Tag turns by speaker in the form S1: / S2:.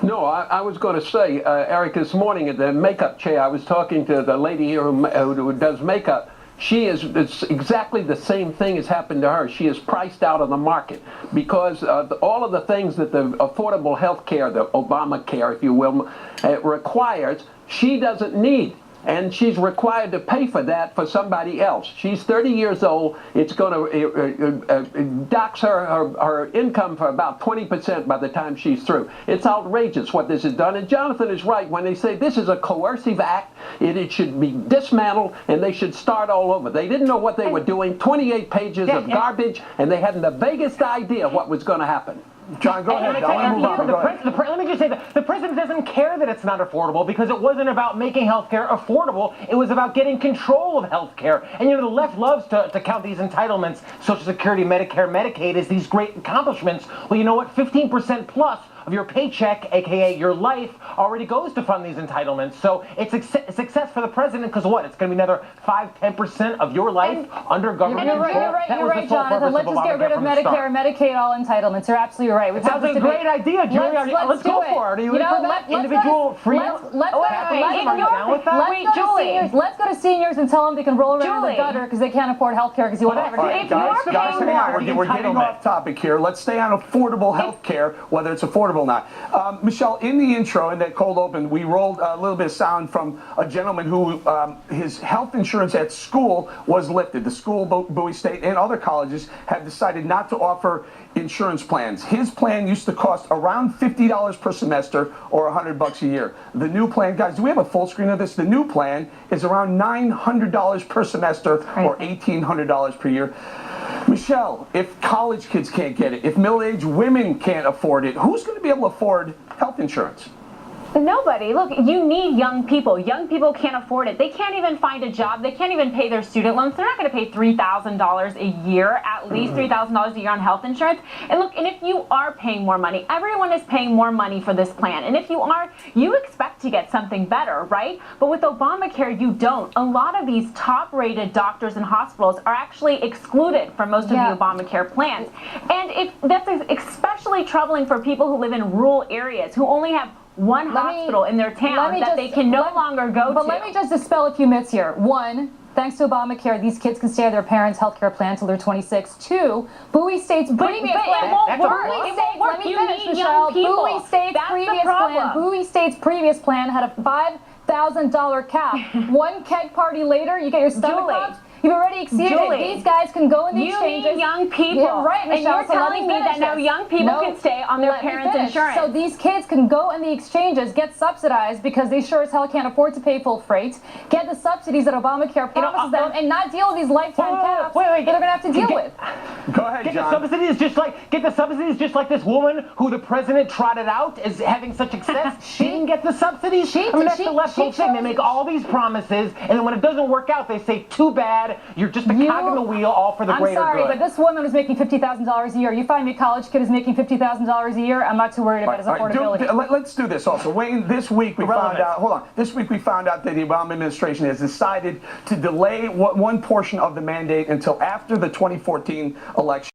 S1: No, I was going to say, Eric, this morning at the makeup chair, I was talking to the lady here who does makeup. It's exactly the same thing has happened to her. She is priced out of the market because all of the things that the affordable health care, the Obamacare, if you will, requires, she doesn't need. And she's required to pay for that for somebody else. She's 30 years old. It's going to dox her income for about 20% by the time she's through. It's outrageous what this has done. And Jonathan is right when they say this is a coercive act. It should be dismantled and they should start all over. They didn't know what they were doing. 28 pages of garbage, and they hadn't the vaguest idea what was going to happen.
S2: John, go ahead. Let me just say that the president doesn't care that it's not affordable because it wasn't about making health care affordable. It was about getting control of health care. And, you know, the left loves to count these entitlements, Social Security, Medicare, Medicaid, as these great accomplishments. Well, you know what? 15% plus of your paycheck, a.k.a. your life, already goes to fund these entitlements. So it's a success for the president because what? It's going to be another 5-10% of your life under government control.
S3: You're right, Jonathan. Let's just get rid of Medicare and Medicaid, all entitlements. You're absolutely right.
S2: Sounds like a great idea, Julie. Let's go for it. Are you in for that? Individual freedom?
S3: Let's go to seniors and tell them they can roll around in the gutter because they can't afford health care because you want
S4: to. Guys, we're getting off topic here. Let's stay on affordable health care, whether it's affordable or not. Michelle, in the intro, in that cold open, we rolled a little bit of sound from a gentleman who his health insurance at school was lifted. The school, Bowie State, and other colleges have decided not to offer insurance plans. His plan used to cost around $50 per semester or $100 a year. The new plan, guys, do we have a full screen of this? The new plan is around $900 per semester or $1,800 per year. Michelle, if college kids can't get it, if middle-aged women can't afford it, who's going to be able to afford health insurance?
S5: Nobody. Look, you need young people. Young people can't afford it. They can't even find a job. They can't even pay their student loans. They're not going to pay $3,000 a year, at least $3,000 a year on health insurance. And look, and if you are paying more money, everyone is paying more money for this plan. And if you are, you expect to get something better, right? But with Obamacare, you don't. A lot of these top-rated doctors and hospitals are actually excluded from most of the Obamacare plans. And that's especially troubling for people who live in rural areas, who only have one hospital in their town that they can no longer go to.
S3: But let me just dispel a few myths here. One, thanks to Obamacare, these kids can stay on their parents' health care plan until they're 26. Two, Bowie State's previous plan. Let me finish, Michelle. Bowie State's previous plan. Bowie State's previous plan had a $5,000 cap. One keg party later, you get your stomach pumped. You've already exceeded it. These guys can go in the exchanges.
S5: You need young people.
S3: You're right, Michelle.
S5: And you're telling me that now young people can stay on their parents' insurance.
S3: So these kids can go in the exchanges, get subsidized because they sure as hell can't afford to pay full freight, get the subsidies that Obamacare promises them, and not deal with these lifetime caps that they're going to have to deal with.
S4: Go ahead, John.
S2: Get the subsidies just like this woman who the president trotted out as having such success. She didn't get the subsidies. That's the left whole thing. They make all these promises, and then when it doesn't work out, they say, too bad. You're just a cog in the wheel, all for the greater good.
S3: I'm sorry, but this woman was making $50,000 a year. You find me a college kid is making $50,000 a year, I'm not too worried about his affordability.
S4: Let's do this also. Wayne, this week we found out, this week we found out that the Obama administration has decided to delay one portion of the mandate until after the 2014 election.